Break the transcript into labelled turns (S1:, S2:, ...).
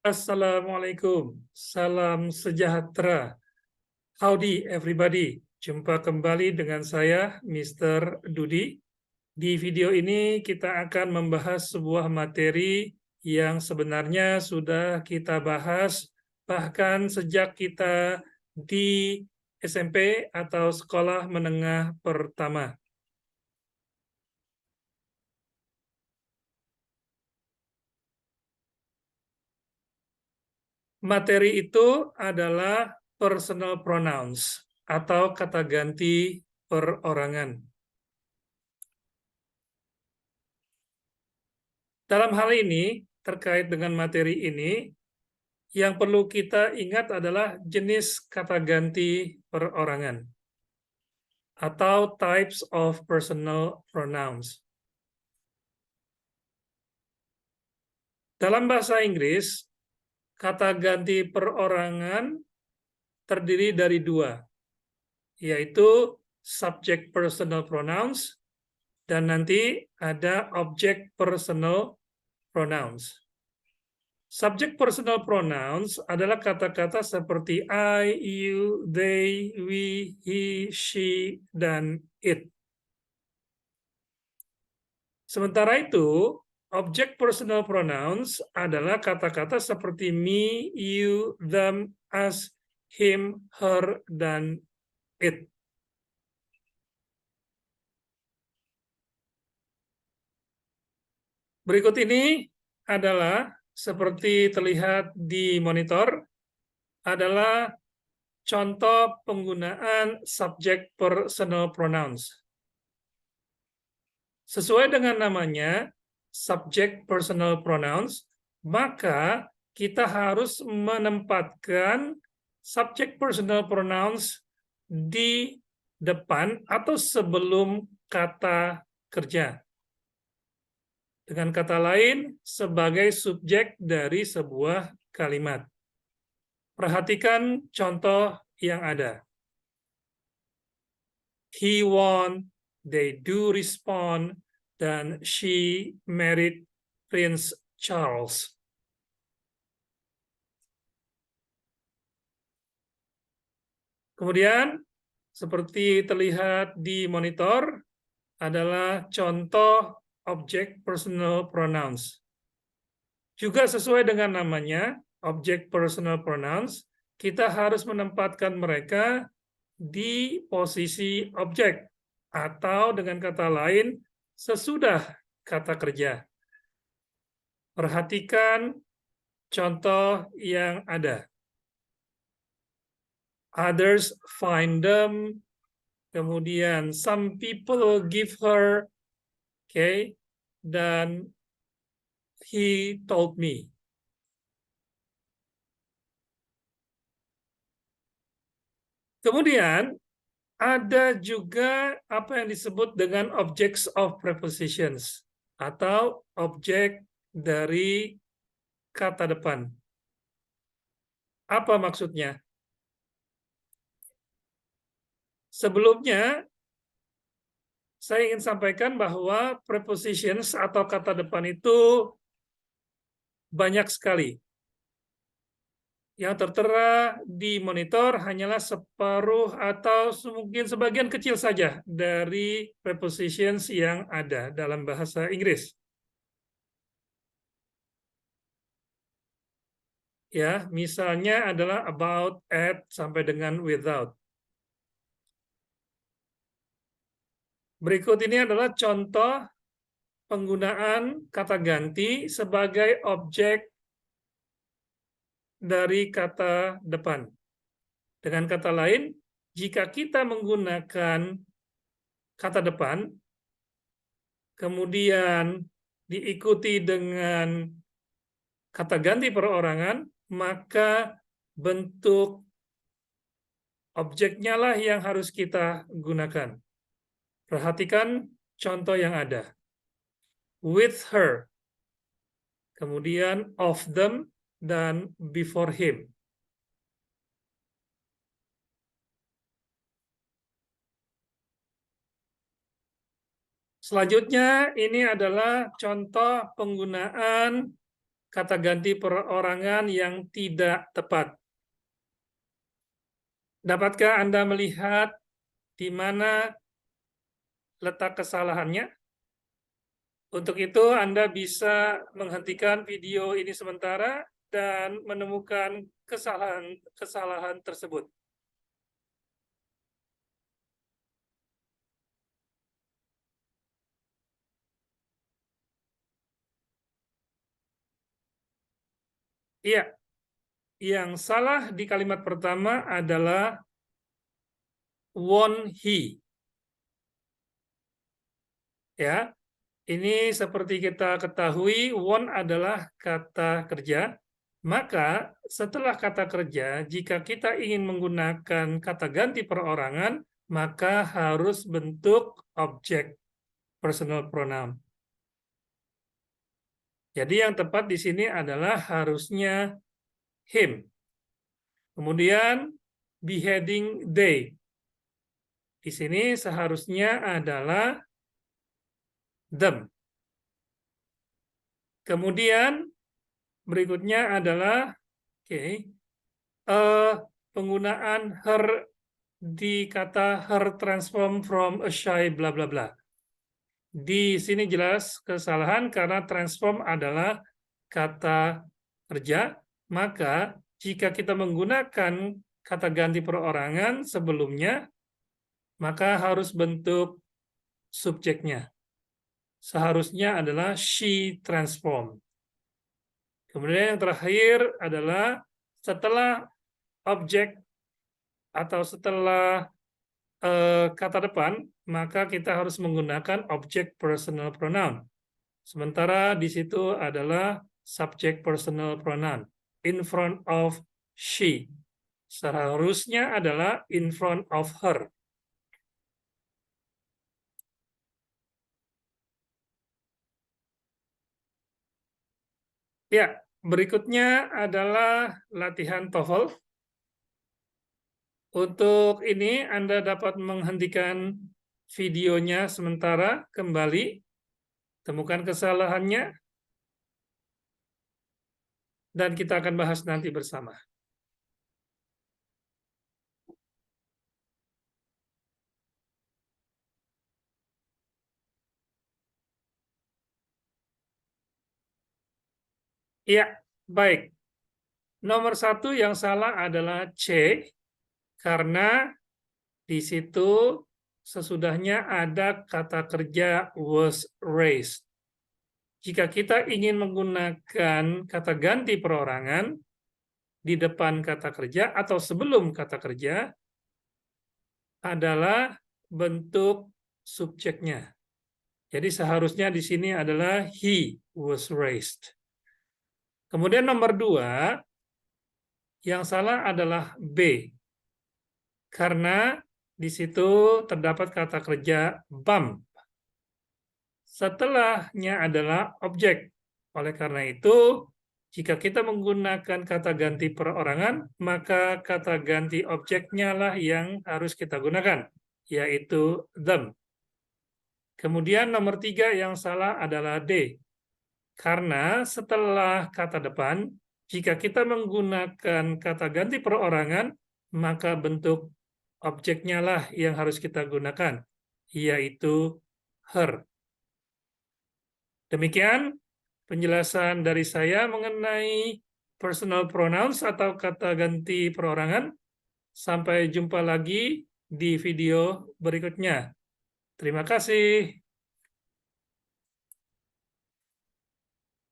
S1: Assalamualaikum, salam sejahtera. Howdy everybody, jumpa kembali dengan saya, Mr. Dudi. Di video ini kita akan membahas sebuah materi yang sebenarnya sudah kita bahas bahkan sejak kita di SMP atau sekolah menengah pertama. Materi itu adalah personal pronouns atau kata ganti perorangan. Dalam hal ini, terkait dengan materi ini, yang perlu kita ingat adalah jenis kata ganti perorangan atau types of personal pronouns. Dalam bahasa Inggris, kata ganti perorangan terdiri dari dua, yaitu subject personal pronouns dan nanti ada object personal pronouns. Subject personal pronouns adalah kata-kata seperti I, you, they, we, he, she, dan it. Sementara itu, object personal pronouns adalah kata-kata seperti me, you, them, us, him, her, dan it. Berikut ini adalah seperti terlihat di monitor, adalah contoh penggunaan subject personal pronouns. Sesuai dengan namanya, subject personal pronouns, maka kita harus menempatkan subject personal pronouns di depan atau sebelum kata kerja. Dengan kata lain, sebagai subjek dari sebuah kalimat. Perhatikan contoh yang ada. He won, they do respond, dan she married Prince Charles. Kemudian, seperti terlihat di monitor, adalah contoh object personal pronouns. Juga sesuai dengan namanya, object personal pronouns, kita harus menempatkan mereka di posisi objek, atau dengan kata lain, sesudah kata kerja. Perhatikan contoh yang ada. Others find them, kemudian some people give her, okay, dan he told me. Kemudian ada juga apa yang disebut dengan objects of prepositions atau objek dari kata depan. Apa maksudnya? Sebelumnya, saya ingin sampaikan bahwa prepositions atau kata depan itu banyak sekali. Yang tertera di monitor hanyalah separuh atau mungkin sebagian kecil saja dari prepositions yang ada dalam bahasa Inggris. Ya, misalnya adalah about, at, sampai dengan without. Berikut ini adalah contoh penggunaan kata ganti sebagai objek dari kata depan. Dengan kata lain, jika kita menggunakan kata depan, kemudian diikuti dengan kata ganti perorangan, maka bentuk objeknya lah yang harus kita gunakan. Perhatikan contoh yang ada. With her, kemudian of them, dan before him. Selanjutnya, ini adalah contoh penggunaan kata ganti perorangan yang tidak tepat. Dapatkah Anda melihat di mana letak kesalahannya? Untuk itu, Anda bisa menghentikan video ini sementara dan menemukan kesalahan tersebut. Iya, yang salah di kalimat pertama adalah won he. Ya, ini seperti kita ketahui, won adalah kata kerja. Maka setelah kata kerja, jika kita ingin menggunakan kata ganti perorangan, maka harus bentuk objek personal pronoun. Jadi yang tepat di sini adalah harusnya him. Kemudian beheading day. Di sini seharusnya adalah them. Kemudian berikutnya adalah penggunaan her di kata her transform from a shy bla bla bla. Di sini jelas kesalahan karena transform adalah kata kerja, maka jika kita menggunakan kata ganti perorangan sebelumnya, maka harus bentuk subjeknya. Seharusnya adalah she transform. Kemudian yang terakhir adalah setelah objek atau setelah kata depan, maka kita harus menggunakan objek personal pronoun. Sementara di situ adalah subject personal pronoun. In front of she. Seharusnya adalah in front of her. Ya, berikutnya adalah latihan TOEFL. Untuk ini Anda dapat menghentikan videonya sementara, kembali, temukan kesalahannya, dan kita akan bahas nanti bersama. Ya, baik. Nomor 1 yang salah adalah C, karena di situ sesudahnya ada kata kerja was raised. Jika kita ingin menggunakan kata ganti perorangan di depan kata kerja atau sebelum kata kerja adalah bentuk subjeknya. Jadi seharusnya di sini adalah he was raised. Kemudian nomor 2, yang salah adalah B. Karena di situ terdapat kata kerja bump. Setelahnya adalah objek. Oleh karena itu, jika kita menggunakan kata ganti perorangan, maka kata ganti objeknya lah yang harus kita gunakan, yaitu them. Kemudian nomor 3 yang salah adalah D. Karena setelah kata depan, jika kita menggunakan kata ganti perorangan, maka bentuk objeknya lah yang harus kita gunakan, yaitu her. Demikian penjelasan dari saya mengenai personal pronouns atau kata ganti perorangan. Sampai jumpa lagi di video berikutnya. Terima kasih.